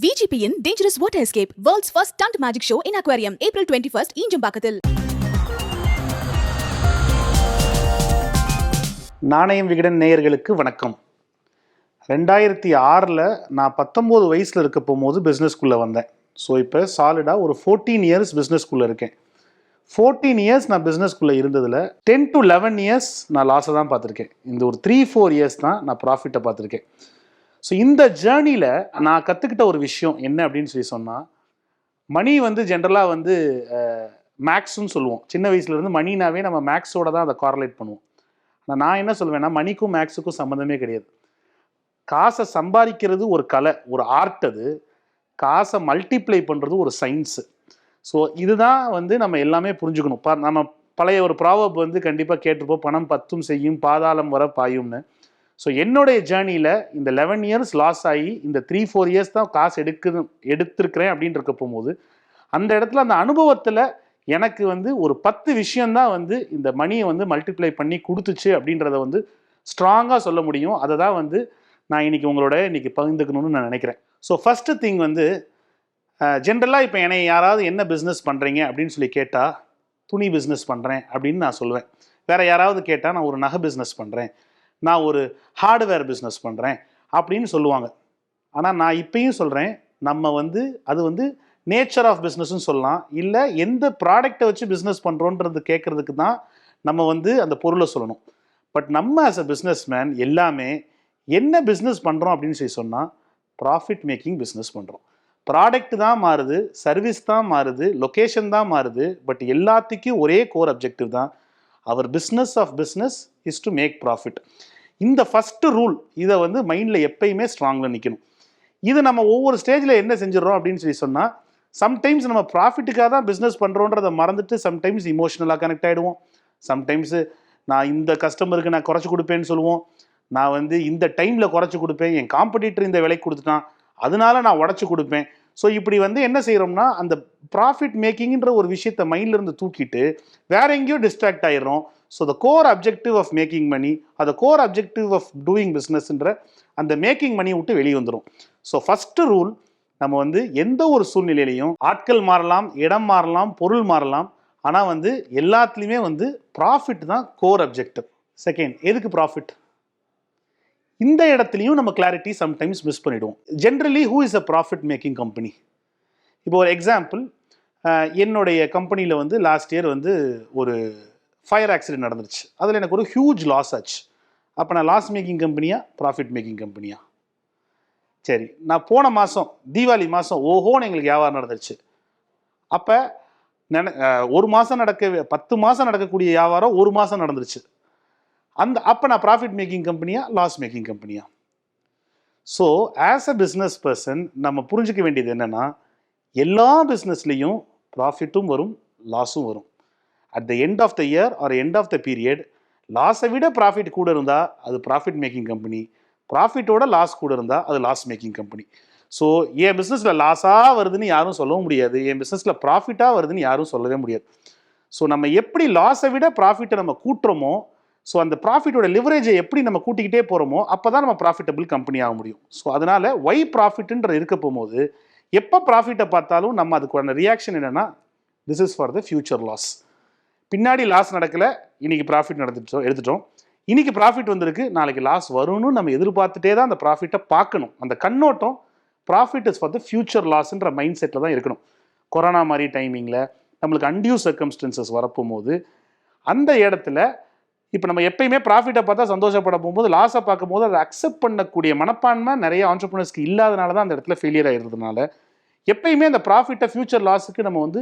VGPயின் Dangerous Water Escape, world's first stunt magic show in aquarium, April 21st, ஈஞ்சம்பாக்கத்தில். நாணயம் விகடன் நேயர்களுக்கு வணக்கம். 2006 நான் 19 வயசில் இருக்க போகும்போது பிஸ்னஸ்குள்ளே வந்தேன். ஸோ இப்போ சாலிடாக ஒரு 14 இயர்ஸ் பிஸ்னஸ்குள்ளே இருக்கேன். 14 இயர்ஸ் நான் பிஸ்னஸ்குள்ளே இருந்ததில் 10 to 11 இயர்ஸ் நான் லாஸை தான் பார்த்துருக்கேன். இந்த ஒரு 3-4 இயர்ஸ் தான் நான் ப்ராஃபிட்டை பார்த்துருக்கேன். ஸோ இந்த ஜேர்னியில் நான் கற்றுக்கிட்ட ஒரு விஷயம் என்ன அப்படின்னு சொன்னால், மணி ஜென்ரலாக மேக்ஸ்ன்னு சொல்லுவோம். சின்ன வயசுலேருந்து மணினாவே நம்ம மேக்ஸோட தான் அதை கார்லேட் பண்ணுவோம். ஆனால் நான் என்ன சொல்வேன்னா, மணிக்கும் மேக்ஸுக்கும் சம்மந்தமே கிடையாது. காசை சம்பாதிக்கிறது ஒரு கலை, ஒரு ஆர்ட். அது காசை மல்டிப்ளை பண்ணுறது ஒரு சயின்ஸு. ஸோ இதுதான் நம்ம எல்லாமே புரிஞ்சுக்கணும். நம்ம பழைய ஒரு ப்ராவர்ப் கண்டிப்பாக கேட்டிருப்போம், பணம் பத்தும் செய்யும் பாதாளம் வர பாயும்னு. ஸோ என்னுடைய ஜேர்னியில் இந்த 11 இயர்ஸ் லாஸ் ஆகி இந்த 3-4 இயர்ஸ் தான் காசு எடுத்திருக்கிறேன் அப்படின்னு இருக்க போகும்போது, அந்த இடத்துல அந்த அனுபவத்தில் எனக்கு ஒரு 10 விஷயந்தான் இந்த மணியை மல்டிப்ளை பண்ணி கொடுத்துச்சு அப்படின்றத ஸ்ட்ராங்காக சொல்ல முடியும். அதை தான் நான் இன்னைக்கு பகிர்ந்துக்கணும்னு நான் நினைக்கிறேன். ஸோ ஃபஸ்ட்டு திங் ஜென்ரலாக இப்போ என்னை யாராவது என்ன பிஸ்னஸ் பண்ணுறீங்க அப்படின்னு சொல்லி கேட்டால், துணி பிஸ்னஸ் பண்ணுறேன் அப்படின்னு நான் சொல்லுவேன். வேறு யாராவது கேட்டால் நான் ஒரு நகை பிஸ்னஸ் பண்ணுறேன், நான் ஒரு ஹார்ட்வேர் பிஸ்னஸ் பண்ணுறேன் அப்படின்னு சொல்லுவாங்க. ஆனால் நான் இப்பயும் சொல்கிறேன், நம்ம அது நேச்சர் ஆஃப் பிஸ்னஸ்ன்னு சொல்லலாம், இல்லை எந்த ப்ராடக்டை வச்சு பிஸ்னஸ் பண்ணுறோன்றது கேட்குறதுக்கு தான் நம்ம அந்த பொருளை சொல்லணும். பட் நம்ம ஆஸ் அ பிஸ்னஸ் மேன் எல்லாமே என்ன பிஸ்னஸ் பண்ணுறோம் அப்படின்னு சொன்னால், ப்ராஃபிட் மேக்கிங் பிஸ்னஸ் பண்ணுறோம். ப்ராடக்ட் தான் மாறுது, சர்வீஸ் தான் மாறுது, லொக்கேஷன் தான் மாறுது, பட் எல்லாத்துக்கும் ஒரே கோர் அப்ஜெக்டிவ் தான். அவர் business of business is to make profit. இந்த ஃபஸ்ட்டு ரூல் இதை மைண்டில் எப்பயுமே ஸ்ட்ராங்கில் நிற்கணும். இது நம்ம ஒவ்வொரு ஸ்டேஜில் என்ன செஞ்சிடறோம் அப்படின்னு சொன்னால், சம்டைம்ஸ் நம்ம ப்ராஃபிட்டுக்காக தான் பிஸ்னஸ் பண்ணுறோன்றதை மறந்துட்டு சம்டைம்ஸ் இமோஷனலாக கனெக்ட் ஆகிடுவோம். சம்டைம்ஸு நான் இந்த கஸ்டமருக்கு நான் குறைச்சி கொடுப்பேன்னு சொல்லுவோம். நான் இந்த டைமில் குறைச்சி கொடுப்பேன், என் காம்படிட்டர் இந்த விலைக்கு கொடுத்துட்டான் அதனால நான் உடச்சி கொடுப்பேன். ஸோ இப்படி என்ன செய்கிறோம்னா, அந்த ப்ராஃபிட் மேக்கிங்கிற ஒரு விஷயத்தை மைண்ட்லேருந்து தூக்கிட்டு வேற எங்கேயோ டிஸ்ட்ராக்ட் ஆகிடுறோம். So the core objective of making money, அந்த கோர் அப்ஜெக்டிவ் ஆஃப் டூயிங் பிஸ்னஸ்ன்ற அந்த மேக்கிங் மணி விட்டு வெளியே வந்துடும். ஸோ ஃபஸ்ட்டு ரூல், நம்ம எந்த ஒரு சூழ்நிலையிலையும் ஆட்கள் மாறலாம், இடம் மாறலாம், பொருள் மாறலாம், ஆனால் எல்லாத்துலேயுமே ப்ராஃபிட் தான் கோர் அப்ஜெக்டிவ். செகண்ட், எதுக்கு ப்ராஃபிட்? இந்த இடத்துலையும் நம்ம கிளாரிட்டி சம்டைம்ஸ் மிஸ் பண்ணிவிடுவோம். Generally who is a profit making company? இப்போ ஒரு எக்ஸாம்பிள், என்னுடைய கம்பெனியில் லாஸ்ட் இயர் ஒரு ஃபயர் ஆக்சிடென்ட் நடந்துருச்சு. அதில் எனக்கு ஒரு ஹியூஜ் லாஸ் ஆச்சு. அப்போ நான் லாஸ் மேக்கிங் கம்பெனியா, ப்ராஃபிட் மேக்கிங் கம்பெனியா? சரி, நான் போன மாதம் தீபாவளி மாதம் ஓஹோன்னு எங்களுக்கு வியாபாரம் நடந்துருச்சு. அப்போ ஒரு மாதம் 10 மாதம் நடக்கக்கூடிய வியாபாரம் ஒரு மாதம் நடந்துருச்சு. அப்போ நான் ப்ராஃபிட் மேக்கிங் கம்பெனியா, லாஸ் மேக்கிங் கம்பெனியா? So as a business person நம்ம புரிஞ்சிக்க வேண்டியது என்னென்னா, எல்லா பிஸ்னஸ்லேயும் ப்ராஃபிட்டும் வரும், லாஸும் வரும். At the end of the year or end of the period, லாஸை விட ப்ராஃபிட் கூட இருந்தால் அது ப்ராஃபிட் மேக்கிங் கம்பெனி, ப்ராஃபிட்டோட லாஸ் கூட இருந்தால் அது லாஸ் மேக்கிங் கம்பெனி. ஸோ என் பிஸ்னஸில் லாஸாக வருதுன்னு யாரும் சொல்லவும் முடியாது, என் பிஸ்னஸில் ப்ராஃபிட்டாக வருதுன்னு யாரும் சொல்லவே முடியாது. ஸோ நம்ம எப்படி லாஸை விட ப்ராஃபிட்டை நம்ம கூட்டுறோமோ, ஸோ அந்த ப்ராஃபிட்டோட லிவரேஜை எப்படி நம்ம கூட்டிக்கிட்டே போகிறோமோ அப்போ தான் நம்ம ப்ராஃபிட்டபிள் கம்பெனி ஆக முடியும். ஸோ அதனால் ஒய் ப்ராஃபிட்டுன்ற இருக்க போகும்போது எப்போ ப்ராஃபிட்டை பார்த்தாலும் நம்ம அதுக்கான ரியாக்ஷன் என்னென்னா, this is for the future loss. பின்னாடி லாஸ் நடக்கலை, இன்றைக்கி ப்ராஃபிட் எடுத்துட்டோம், இன்றைக்கி ப்ராஃபிட் வந்திருக்கு, நாளைக்கு லாஸ் வரும்னு நம்ம எதிர்பார்த்துட்டே தான் அந்த ப்ராஃபிட்டை பார்க்கணும். அந்த கண்ணோட்டம் profit is for the future லாஸ்ன்ற மைண்ட் செட்டில் தான் இருக்கணும். கொரோனா மாதிரி டைமிங்கில் நம்மளுக்கு அன்டியூ சர்க்கம்ஸ்டன்சஸ் வரப்போகும்போது அந்த இடத்துல இப்போ நம்ம எப்பயுமே ப்ராஃபிட்டை பார்த்தா சந்தோஷப்பட போகும்போது, லாஸை பார்க்கும்போது அதை அக்செப்ட் பண்ணக்கூடிய மனப்பான்மை நிறைய ஆண்டர்ப்ரனர்ஸ்க்கு இல்லாதனால தான் அந்த இடத்துல ஃபெயிலியர் ஆகிடுறதுனால, எப்பயுமே அந்த ப்ராஃபிட்டை ஃபியூச்சர் லாஸுக்கு நம்ம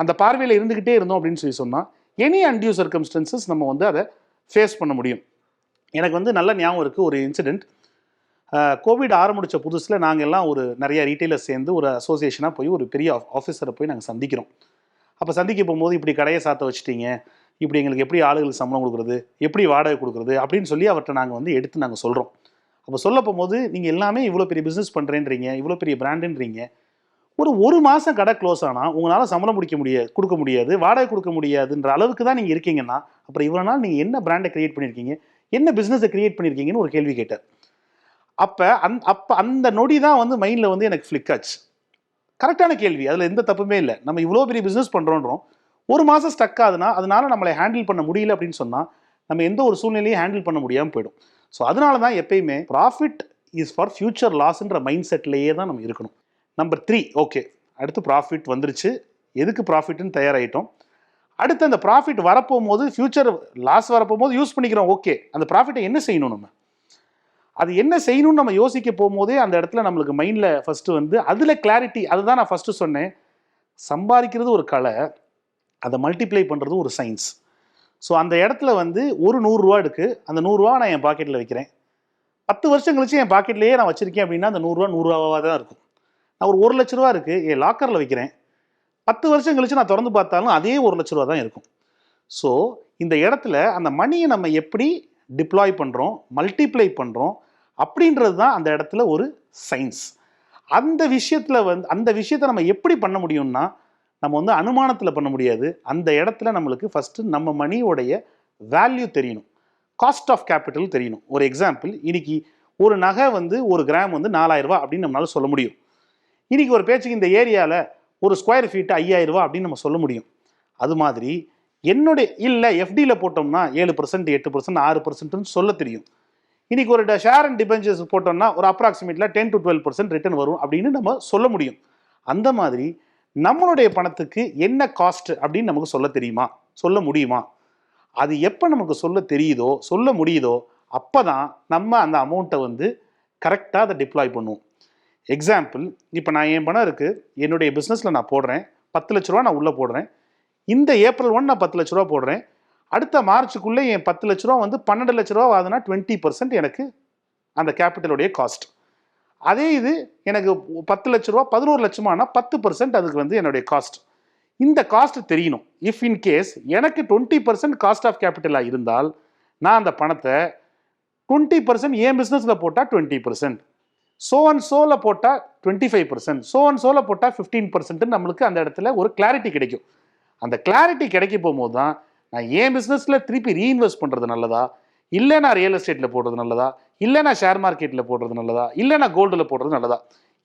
அந்த பார்வையில் இருந்துக்கிட்டே இருந்தோம் அப்படின்னு சொன்னால், எனி அன்டியூ சர்க்கம்ஸ்டன்சஸ் நம்ம அதை ஃபேஸ் பண்ண முடியும். எனக்கு நல்ல ஞாபகம் இருக்குது ஒரு இன்சிடெண்ட். கோவிட் ஆரம்பித்த புதுசில் நாங்கள் எல்லாம் ஒரு நிறைய ரீட்டைலர்ஸ் சேர்ந்து ஒரு அசோசியேஷனாக போய் ஒரு பெரிய ஆஃபீஸரை போய் நாங்கள் சந்திக்கிறோம். அப்போ சந்திக்க போகும்போது, இப்படி கடையை சாத்த வச்சுட்டீங்க, இப்படி எங்களுக்கு எப்படி ஆளுகளுக்கு சம்பளம் கொடுக்குறது, எப்படி வாடகை கொடுக்குறது அப்படின்னு சொல்லி அவர்கிட்ட நாங்கள் எடுத்து நாங்கள் சொல்கிறோம். அப்போ சொல்ல போகும்போது, நீங்கள் எல்லாமே இவ்வளோ பெரிய பிஸ்னஸ் பண்ணுறேன்றீங்க, இவ்வளோ பெரிய பிராண்டுன்றீங்க, ஒரு மாதம் கடை க்ளோஸ் ஆனால் உங்களால் சம்பளம் கொடுக்க முடியாது, வாடகை கொடுக்க முடியாதுன்ற அளவுக்கு தான் நீங்கள் இருக்கீங்கன்னா, அப்புறம் இவ்வளோ நாள் நீங்கள் என்ன பிராண்டை க்ரியேட் பண்ணியிருக்கீங்க, என்ன பிஸ்னஸை க்ரியேட் பண்ணியிருக்கீங்கன்னு ஒரு கேள்வி கேட்டார். அப்போ அந்த நொடி தான் வந்து மைண்டில் வந்து எனக்கு ஃப்ளிக் ஆச்சு. கரெக்டான கேள்வி, அதில் எந்த தப்புமே இல்லை. நம்ம இவ்வளோ பெரிய பிஸ்னஸ் பண்ணுறோன்றோம், ஒரு மாதம் ஸ்டக் ஆகுதுன்னா அதனால நம்மளை ஹேண்டில் பண்ண முடியல அப்படின்னு சொன்னால் நம்ம எந்த ஒரு சூழ்நிலையும் ஹேண்டில் பண்ண முடியாமல் போயிடும். ஸோ அதனால தான் எப்பயுமே ப்ராஃபிட் இஸ் ஃபார் ஃபியூச்சர் லாஸ்ன்ற மைண்ட் செட்லேயே தான் நம்ம இருக்கணும். நம்பர் 3, ஓகே, அடுத்து ப்ராஃபிட் வந்துருச்சு, எதுக்கு ப்ராஃபிட்னு தயாராகிட்டோம். அடுத்து அந்த ப்ராஃபிட் வரப்போகும்போது, ஃபியூச்சர் லாஸ் வரப்போகும்போது யூஸ் பண்ணிக்கிறோம். ஓகே, அந்த ப்ராஃபிட்டை என்ன செய்யணும், நம்ம அது என்ன செய்யணும்னு நம்ம யோசிக்க போகும்போதே அந்த இடத்துல நம்மளுக்கு மைண்டில் ஃபஸ்ட்டு வந்து அதில் கிளாரிட்டி. அதுதான் நான் ஃபஸ்ட்டு சொன்னேன், சம்பாதிக்கிறது ஒரு கலை, அதை மல்டிப்ளை பண்ணுறது ஒரு சயின்ஸ். ஸோ அந்த இடத்துல வந்து ஒரு 100 ரூபா இருக்குது, அந்த 100 ரூபா நான் என் பாக்கெட்டில் வைக்கிறேன். 10 வருஷம் கழிச்சு என் பாக்கெட்லேயே நான் வச்சிருக்கேன் அப்படின்னா அந்த 100 ரூபா 100 ரூபாவாக தான் இருக்கும். நான் ஒரு 1 லட்ச ரூபா இருக்குது என் லாக்கரில் வைக்கிறேன், 10 வருஷம் கழிச்சு நான் திறந்து பார்த்தாலும் அதே 1 லட்ச ரூபா தான் இருக்கும். ஸோ இந்த இடத்துல அந்த மணியை நம்ம எப்படி டிப்ளாய் பண்ணுறோம், மல்டிப்ளை பண்ணுறோம் அப்படின்றது தான் அந்த இடத்துல ஒரு சயின்ஸ். அந்த விஷயத்தில் வந்து அந்த விஷயத்தை நம்ம எப்படி பண்ண முடியும்னா, நம்ம வந்து அனுமானத்தில் பண்ண முடியாது. அந்த இடத்துல நம்மளுக்கு ஃபஸ்ட்டு நம்ம மணியோடைய வேல்யூ தெரியணும், காஸ்ட் ஆஃப் கேபிட்டல் தெரியணும். ஒரு எக்ஸாம்பிள், இன்னைக்கு ஒரு நகை வந்து ஒரு கிராம் வந்து 4000 ரூபா அப்படின்னு நம்மளால சொல்ல முடியும். இன்னைக்கு ஒரு பேச்சுக்கு இந்த ஏரியாவில் ஒரு ஸ்கொயர் ஃபீட்டு 5000 ரூபா அப்படின்னு நம்ம சொல்ல முடியும். அது மாதிரி என்னுடைய இல்லை எஃப்டியில் போட்டோம்னா 7%, 8%, 6%ன்னு சொல்ல தெரியும். இன்னைக்கு ஒரு ஷேர் அண்ட் டிபெஞ்சர்ஸ் போட்டோம்னா ஒரு அப்ராக்சிமேட்டில் 10 to 12% ரிட்டர்ன் வரும் அப்படின்னு நம்ம சொல்ல முடியும். அந்த மாதிரி நம்மளுடைய பணத்துக்கு என்ன காஸ்ட் அப்படின்னு நமக்கு சொல்ல தெரியுமா, சொல்ல முடியுமா? அது எப்போ நமக்கு சொல்ல தெரியுதோ, சொல்ல முடியுதோ, அப்போ தான் நம்ம அந்த அமௌண்ட்டை வந்து கரெக்டாக அதை டிப்ளாய் பண்ணுவோம். எக்ஸாம்பிள், இப்போ நான் என் பணம் இருக்குது, என்னுடைய பிஸ்னஸில் நான் போடுறேன், 10 லட்ச ரூபா நான் உள்ளே போடுறேன். இந்த April 1 நான் 10 லட்ச ரூபா போடுறேன். அடுத்த மார்ச்சுக்குள்ளே என் 10 லட்ச ரூபா வந்து 12 லட்ச ரூபா ஆகுதுன்னா 20% எனக்கு அந்த கேபிட்டலுடைய காஸ்ட். அதே இது எனக்கு 10 லட்ச ரூபா 11 லட்சமானா 10% அதுக்கு வந்து என்னுடைய காஸ்ட். இந்த காஸ்ட் தெரியணும். இஃப் இன் கேஸ் எனக்கு 20% காஸ்ட் ஆஃப் கேபிட்டலாக இருந்தால் நான் அந்த பணத்தை 20% என் பிஸ்னஸில் போட்டால் 20%, ஸோ அண்ட் சோவில் போட்டால் 25%, ஸோ அண்ட் சோவில் போட்டால் 15% நம்மளுக்கு அந்த இடத்துல ஒரு கிளாரிட்டி கிடைக்கும். அந்த கிளாரிட்டி கிடைக்க போகும்போது தான் நான் என் பிஸ்னஸில் திருப்பி ரீஇன்வெஸ்ட் பண்ணுறது நல்லதா, இல்லை நான் ரியல் எஸ்டேட்டில் போடுறது நல்லதா, இல்லை நான் ஷேர் மார்க்கெட்டில் போடுறது நல்லதா, இல்லை நான் கோல்டில் போடுறது நல்லதா.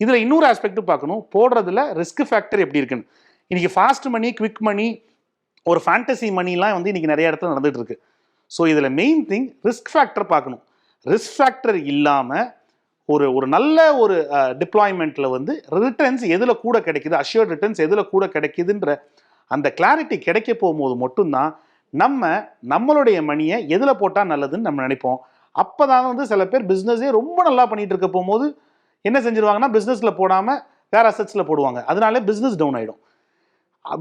இதில் இன்னொரு ஆஸ்பெக்ட்டும் பார்க்கணும், போடுறதுல ரிஸ்க் ஃபேக்டர் எப்படி இருக்குன்னு. இன்றைக்கி ஃபாஸ்ட் மணி, குவிக் மணி, ஒரு ஃபேண்டசி மணிலாம் வந்து இன்றைக்கி நிறைய இடத்துல நடந்துகிட்டு இருக்கு. ஸோ இதில் மெயின் திங் ரிஸ்க் ஃபேக்டர் பார்க்கணும். ரிஸ்க் ஃபேக்டர் இல்லாமல் ஒரு நல்ல ஒரு டிப்ளாய்மெண்ட்டில் வந்து ரிட்டர்ன்ஸ் எதில் கூட கிடைக்குது, அஷ்யூர்ட் ரிட்டர்ன்ஸ் எதில் கூட கிடைக்குதுன்ற அந்த கிளாரிட்டி கிடைக்க போகும்போது மட்டும்தான் நம்மளுடைய மணியை எதில் போட்டால் நல்லதுன்னு நம்ம நினைப்போம். அப்போ தான் வந்து சில பேர் பிஸ்னஸே ரொம்ப நல்லா பண்ணிகிட்டு இருக்க போகும்போது என்ன செஞ்சிருவாங்கன்னா பிஸ்னஸில் போடாமல் வேறு அசட்ஸில் போடுவாங்க. அதனால பிஸ்னஸ் டவுன் ஆகிடும்.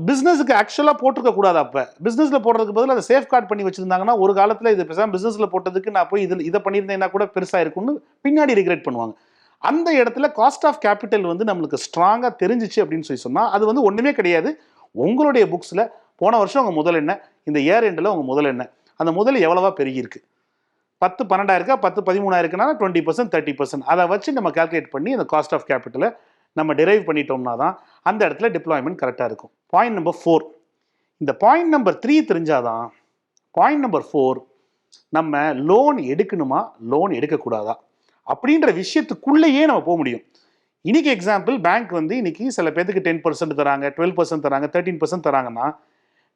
பிஸ்னஸுக்கு ஆக்சுவலாக போட்டிருக்க கூடாது. அப்போ பிஸ்னஸில் போடுறதுக்கு பதில் அதை சேஃப் கார்டு பண்ணி வச்சுருந்தாங்கன்னா ஒரு காலத்தில் இது பேசாமல் பிஸ்னஸில் போட்டதுக்கு நான் போய் இதை பண்ணியிருந்தேன்னா கூட பெருசாக இருக்கும்னு பின்னாடி ரிக்ரெட் பண்ணுவாங்க. அந்த இடத்துல காஸ்ட் ஆஃப் கேபிட்டல் வந்து நம்மளுக்கு ஸ்ட்ராங்காக தெரிஞ்சிச்சு அப்படின்னு சொன்னால் அது வந்து ஒன்றுமே கிடையாது. உங்களுடைய புக்ஸில் போன வருஷம் உங்கள் முதல் என்ன, இந்த இயர் எண்டில் உங்கள் முதல் என்ன, அந்த முதல் எவ்வளவா பெருகிருக்கு, 10 12 இருக்கா, 10 13 இருக்குன்னா 20% 30%, அதை வச்சு நம்ம கால்குலேட் பண்ணி அந்த காஸ்ட் ஆஃப் கேபிட்டலை நம்ம டிரைவ் பண்ணிட்டோம்னா தான் அந்த இடத்துல டிப்ளாய்மெண்ட் கரெக்டாக இருக்கும். Point number 4. இந்த பாயிண்ட் நம்பர் 3 தெரிஞ்சாதான் பாயிண்ட் நம்பர் 4 நம்ம லோன் எடுக்கணுமா லோன் எடுக்கக்கூடாதா அப்படின்ற விஷயத்துக்குள்ளேயே நம்ம போக முடியும். இன்னைக்கு எக்ஸாம்பிள், பேங்க் வந்து இன்னைக்கு சில பேருக்கு 10% தராங்க, 12% தராங்க, 13% தராங்கன்னா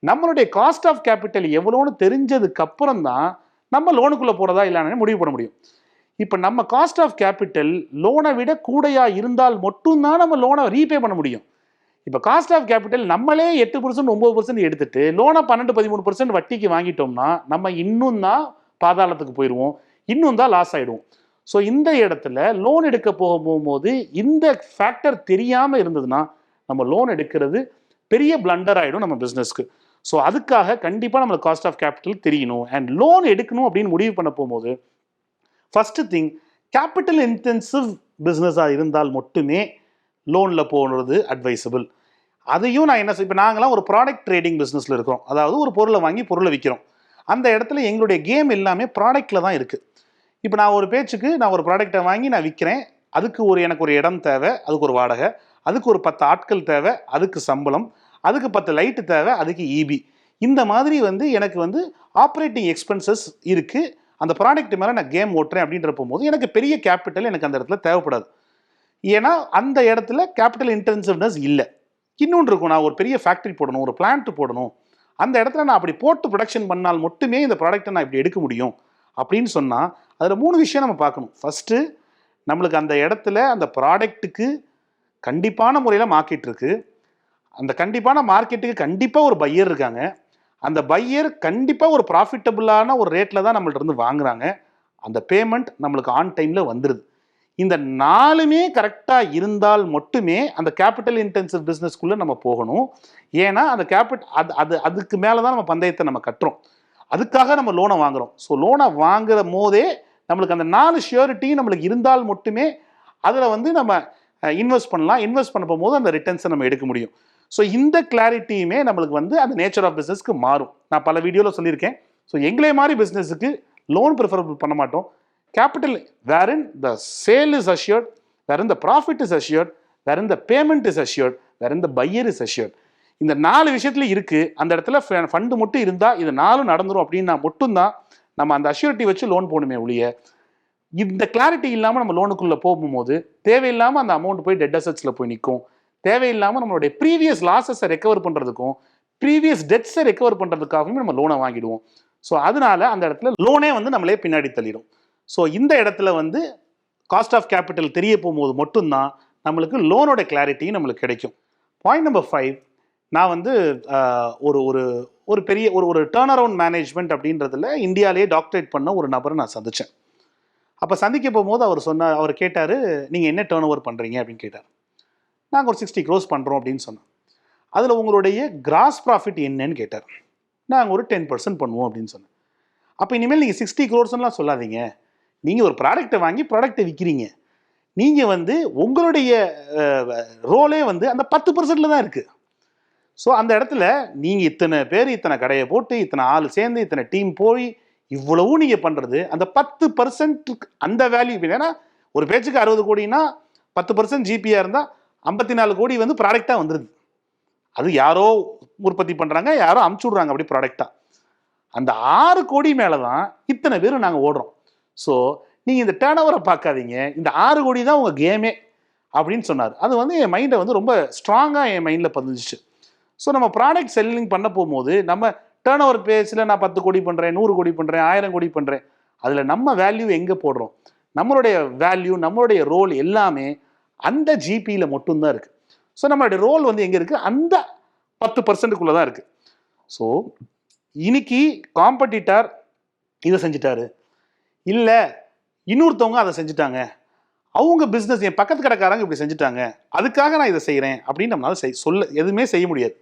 நம்மளுடைய காஸ்ட் ஆஃப் கேபிட்டல் எவ்வளோன்னு தெரிஞ்சதுக்கு அப்புறம் தான் நம்ம லோனுக்குள்ளே போகிறதா இல்லைன்னு முடிவு பண்ண முடியும். இப்போ நம்ம காஸ்ட் ஆஃப் கேபிட்டல் லோனை விட கூடையா இருந்தால் மட்டும்தான் நம்ம லோனை ரீபே பண்ண முடியும். இப்போ காஸ்ட் ஆஃப் கேபிட்டல் நம்மளே 8% 9% எடுத்துட்டு லோனை 12-13% வட்டிக்கு வாங்கிட்டோம்னா நம்ம இன்னும் தான் பாதாளத்துக்கு போயிடுவோம், இன்னும் தான் லாஸ் ஆகிடுவோம். ஸோ இந்த இடத்துல லோன் எடுக்க போகும்போது இந்த ஃபேக்டர் தெரியாமல் இருந்ததுன்னா நம்ம லோன் எடுக்கிறது பெரிய பிளண்டர் ஆகிடும் நம்ம பிஸ்னஸ்க்கு. ஸோ அதுக்காக கண்டிப்பாக நம்மளுக்கு காஸ்ட் ஆஃப் கேபிட்டல் தெரியணும். அண்ட் லோன் எடுக்கணும் அப்படின்னு முடிவு பண்ண போகும்போது ஃபஸ்ட்டு திங், கேபிட்டல் இன்டென்சிவ் பிஸ்னஸாக இருந்தால் மட்டுமே லோனில் போகிறது அட்வைசபிள். அதையும் நான் என்ன இப்போ நாங்களாம் ஒரு ப்ராடக்ட் ட்ரேடிங் பிஸ்னஸில் இருக்கிறோம். அதாவது ஒரு பொருளை வாங்கி பொருளை விற்கிறோம். அந்த இடத்துல எங்களுடைய கேம் எல்லாமே ப்ராடக்டில் தான் இருக்குது. இப்போ நான் ஒரு பேச்சுக்கு நான் ஒரு ப்ராடக்டை வாங்கி நான் விற்கிறேன். அதுக்கு எனக்கு ஒரு இடம் தேவை, அதுக்கு ஒரு வாடகை, அதுக்கு ஒரு 10 ஆட்கள் தேவை, அதுக்கு சம்பளம், அதுக்கு 10 லைட்டு தேவை, அதுக்கு ஈபி. இந்த மாதிரி வந்து எனக்கு வந்து ஆப்ரேட்டிங் எக்ஸ்பென்சஸ் இருக்குது. அந்த ப்ராடக்ட் மேலே நான் கேம் ஓட்டுறேன் அப்படின்ற போகும்போது எனக்கு பெரிய கேபிட்டல் எனக்கு அந்த இடத்துல தேவைப்படாது. ஏன்னா அந்த இடத்துல கேபிட்டல் இன்டென்சிவ்னஸ் இல்லை. இன்னொன்று இருக்கும், நான் ஒரு பெரிய ஃபேக்ட்ரி போடணும், ஒரு பிளான்ட் போடணும், அந்த இடத்துல நான் அப்படி போட்டு ப்ரொடக்ஷன் பண்ணால் மட்டுமே இந்த ப்ராடக்ட்டை நான் இப்படி எடுக்க முடியும் அப்படின்னு சொன்னால் அதில் 3 விஷயம் நம்ம பார்க்கணும். ஃபஸ்ட்டு, நம்மளுக்கு அந்த இடத்துல அந்த ப்ராடக்ட்டுக்கு கண்டிப்பான முறையில் மார்க்கெட் இருக்குது. அந்த கண்டிப்பான மார்க்கெட்டுக்கு கண்டிப்பாக ஒரு பையர் இருக்காங்க. அந்த பையர் கண்டிப்பாக ஒரு ப்ராஃபிட்டபுளான ஒரு ரேட்டில் தான் நம்மள்ட்ட இருந்து வாங்குறாங்க. அந்த பேமெண்ட் நம்மளுக்கு ஆன் டைமில் வந்துடுது. இந்த 4மே கரெக்டாக இருந்தால் மட்டுமே அந்த கேபிட்டல் இன்டென்சிவ் பிஸ்னஸ்க்குள்ளே நம்ம போகணும். ஏன்னா அந்த அதுக்கு மேலே தான் நம்ம பந்தயத்தை நம்ம கட்டுறோம். அதுக்காக நம்ம லோனை வாங்குகிறோம். ஸோ லோனை வாங்குற போதே நம்மளுக்கு அந்த 4 ஷியூரிட்டி நம்மளுக்கு இருந்தால் மட்டுமே அதில் வந்து நம்ம இன்வெஸ்ட் பண்ணலாம். இன்வெஸ்ட் பண்ண போகும்போது அந்த ரிட்டர்ன்ஸை நம்ம எடுக்க முடியும். ஸோ இந்த கிளாரிட்டியுமே நம்மளுக்கு வந்து அந்த நேச்சர் ஆஃப் பிஸ்னஸ்க்கு மாறும். நான் பல வீடியோவில் சொல்லியிருக்கேன். ஸோ எங்களே மாதிரி பிஸ்னஸுக்கு லோன் ப்ரிஃபரபிள் பண்ண மாட்டோம். Capital wherein the sale is assured, wherein the profit is assured, wherein the payment is assured, wherein the buyer is assured. இந்த 4 விஷயத்துல இருக்கு. அந்த இடத்துல ஃபண்டு மட்டும் இருந்தால் இது 4 நடந்துரும் அப்படின்னா மட்டும்தான் நம்ம அந்த அஷ்யூரிட்டி வச்சு லோன் போகணுமே ஒழிய, இந்த கிளாரிட்டி இல்லாமல் நம்ம லோனுக்குள்ளே போகும்போது தேவையில்லாமல் அந்த அமௌண்ட் போய் டெட் அசட்ஸில் போய் நிற்கும். தேவையில்லாமல் நம்மளுடைய ப்ரீவியஸ் லாஸஸை ரெக்கவர் பண்ணுறதுக்கும் ப்ரீவியஸ் டெட்ஸை ரெக்கவர் பண்ணுறதுக்காகவும் நம்ம லோனை வாங்கிடுவோம். ஸோ அதனால அந்த இடத்துல லோனே வந்து நம்மளே பின்னாடி தள்ளிடும். ஸோ இந்த இடத்துல வந்து காஸ்ட் ஆஃப் கேபிட்டல் தெரிய போகும்போது மட்டும்தான் நம்மளுக்கு லோனோட கிளாரிட்டி நம்மளுக்கு கிடைக்கும். பாயிண்ட் நம்பர் 5, நான் வந்து ஒரு ஒரு ஒரு பெரிய ஒரு டேர்ன் அரவுண்ட் மேனேஜ்மெண்ட் அப்படின்றதுல இந்தியாவிலேயே டாக்டரேட் பண்ண ஒரு நபரை நான் சந்தித்தேன். அப்போ சந்திக்க போகும்போது அவர் கேட்டார், நீங்கள் என்ன டேர்ன் ஓவர் பண்ணுறீங்க அப்படின்னு கேட்டார். நாங்கள் ஒரு 60 crores பண்ணுறோம் அப்படின்னு சொன்னோம். அதில் உங்களுடைய கிராஸ் ப்ராஃபிட் என்னன்னு கேட்டார். நாங்கள் ஒரு 10% பண்ணுவோம் அப்படின்னு சொன்னேன். அப்போ இனிமேல் நீங்கள் 60 crores சொல்லாதீங்க. நீங்கள் ஒரு ப்ராடக்டை வாங்கி ப்ராடக்டை விற்கிறீங்க. நீங்கள் வந்து உங்களுடைய ரோலே வந்து அந்த 10%ல தான் இருக்குது. ஸோ அந்த இடத்துல நீங்கள் இத்தனை பேர் இத்தனை கடையை போட்டு இத்தனை ஆள் சேர்ந்து இத்தனை டீம் போய் இவ்வளவும் நீங்கள் பண்ணுறது அந்த 10% அந்த வேல்யூ. ஏன்னா ஒரு பேச்சுக்கு 60 கோடினா 10% ஜிபியாக இருந்தால் 54 கோடி வந்து ப்ராடக்டாக வந்துடுது. அது யாரோ உற்பத்தி பண்ணுறாங்க, யாரோ அமுச்சு விட்றாங்க அப்படி ப்ராடக்டாக. அந்த 6 கோடி மேலே தான் இத்தனை பேர் நாங்கள் ஓடுறோம். ஸோ நீங்கள் இந்த டேர்ன் ஓவரை பார்க்காதீங்க, இந்த 6 கோடி தான் உங்கள் கேமே அப்படின்னு சொன்னார். அது வந்து என் மைண்டை வந்து ரொம்ப ஸ்ட்ராங்காக என் மைண்டில் பதிஞ்சிச்சு. ஸோ நம்ம ப்ராடக்ட் செல்லிங் பண்ண போகும்போது நம்ம டேர்ன் ஓவர் பேஸில் நான் 10 கோடி பண்ணுறேன், 100 கோடி பண்ணுறேன், 1000 கோடி பண்ணுறேன், அதில் நம்ம வேல்யூ எங்கே போடுறோம்? நம்மளுடைய வேல்யூ, நம்மளுடைய ரோல் எல்லாமே அந்த ஜிபியில் மட்டும்தான் இருக்குது. ஸோ நம்மளுடைய ரோல் வந்து எங்கே இருக்குது? அந்த 10%க்குள்ளே தான் இருக்குது. ஸோ இன்னைக்கு காம்படிட்டர் இதை செஞ்சுட்டாரு, இல்லை இன்னொருத்தவங்க அதை செஞ்சுட்டாங்க, அவங்க பிஸ்னஸ் என் பக்கத்து கடைக்காரங்க இப்படி செஞ்சுட்டாங்க, அதுக்காக நான் இதை செய்கிறேன் அப்படின்னு நம்மளால எதுவுமே செய்ய முடியாது.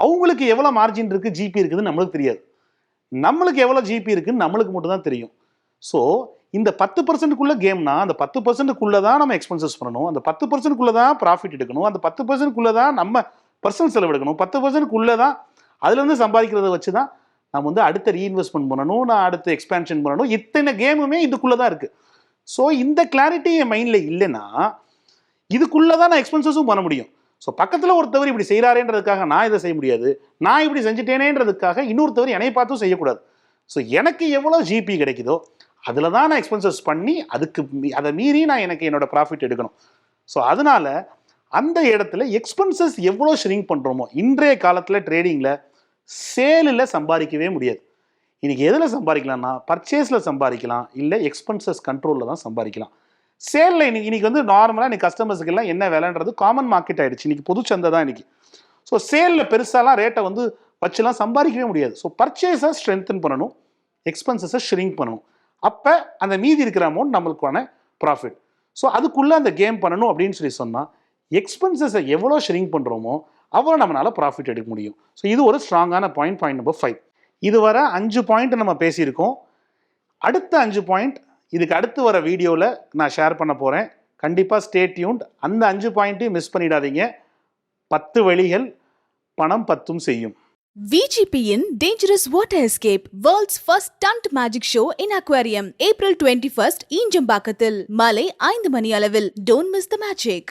அவங்களுக்கு எவ்வளோ மார்ஜின் இருக்குது, ஜிபி இருக்குதுன்னு நம்மளுக்கு தெரியாது. நம்மளுக்கு எவ்வளோ ஜிபி இருக்குதுன்னு நம்மளுக்கு மட்டும் தான் தெரியும். ஸோ இந்த 10%க்குள்ளே கேம்னா அந்த 10%க்குள்ளே தான் நம்ம எக்ஸ்பென்சஸ் பண்ணணும், அந்த 10%க்குள்ளே தான் ப்ராஃபிட் எடுக்கணும், அந்த 10%க்குள்ளே தான் நம்ம பர்சனல் செலவு எடுக்கணும், 10%க்குள்ளே தான் அதுலேருந்து சம்பாதிக்கிறத வச்சு தான் நம்ம வந்து அடுத்த ரீஇன்வெஸ்ட்மெண்ட் பண்ணணும், நான் அடுத்த எக்ஸ்பேன்ஷன் பண்ணணும். இத்தனை கேமுமே இதுக்குள்ளே தான் இருக்குது. ஸோ இந்த கிளாரிட்டி என் மைண்டில் இல்லைன்னா இதுக்குள்ளே தான் நான் எக்ஸ்பென்சஸும் பண்ண முடியும். ஸோ பக்கத்தில் ஒருத்தவர் இப்படி செய்கிறாரேன்றதுக்காக நான் இதை செய்ய முடியாது, நான் இப்படி செஞ்சுட்டேனேன்றதுக்காக இன்னொருத்தவர் என்னை பார்த்தும் செய்யக்கூடாது. ஸோ எனக்கு எவ்வளோ ஜிபி கிடைக்குதோ அதில் தான் நான் எக்ஸ்பென்சஸ் பண்ணி அதை மீறி நான் எனக்கு என்னோட ப்ராஃபிட் எடுக்கணும். ஸோ அதனால அந்த இடத்துல எக்ஸ்பென்சஸ் எவ்வளோ ஷ்ரிங்க் பண்ணுறோமோ, இன்றைய காலத்தில் ட்ரேடிங்கில் சேலில் சம்பாதிக்கவே முடியாது. இன்றைக்கி எதில் சம்பாதிக்கலாம்னா பர்ச்சேஸில் சம்பாதிக்கலாம், இல்லை எக்ஸ்பென்சஸ் கண்ட்ரோலில் தான் சம்பாதிக்கலாம். சேலில் இன்னைக்கு வந்து நார்மலாக இன்றைக்கி கஸ்டமர்ஸுக்கெல்லாம் என்ன வேலைன்றது காமன் மார்க்கெட் ஆகிடுச்சு. இன்றைக்கி பொதுச்சந்தை தான் இன்றைக்கி. ஸோ சேலில் பெருசாலாம் ரேட்டை வந்து வச்சுலாம் சம்பாதிக்கவே முடியாது. ஸோ பர்ச்சேஸை ஸ்ட்ரென்தன் பண்ணணும், எக்ஸ்பென்சஸை ஷ்ரிங்க் பண்ணணும். அப்போ அந்த மீதி இருக்கிற அமௌண்ட் நம்மளுக்கான ப்ராஃபிட். ஸோ அதுக்குள்ளே அந்த கேம் பண்ணணும் அப்படின்னு சொன்னால் எக்ஸ்பென்சஸை எவ்வளோ ஷ்ரிங்க் பண்ணுறோமோ அவ்வளோ நம்மளால் ப்ராஃபிட் எடுக்க முடியும். ஸோ இது ஒரு ஸ்ட்ராங்கான பாயிண்ட் நம்பர் 5. இதுவரை 5 பாயிண்ட் நம்ம பேசியிருக்கோம். அடுத்த 5 பாயிண்ட் இதுக்கு அடுத்து வர வீடியோவில் நான் ஷேர் பண்ண போகிறேன். கண்டிப்பாக ஸ்டே டியூன்ட். அந்த 5 பாயிண்ட்டையும் மிஸ் பண்ணிடாதீங்க. 10 வழிகள் பணம் 10 செய்யும். VGPயின் Dangerous Water Escape, World's First Stunt Magic Show in Aquarium, April 21st, ஈஞ்சம்பாக்கத்தில் மாலை 5 மணி அளவில். Don't miss the magic.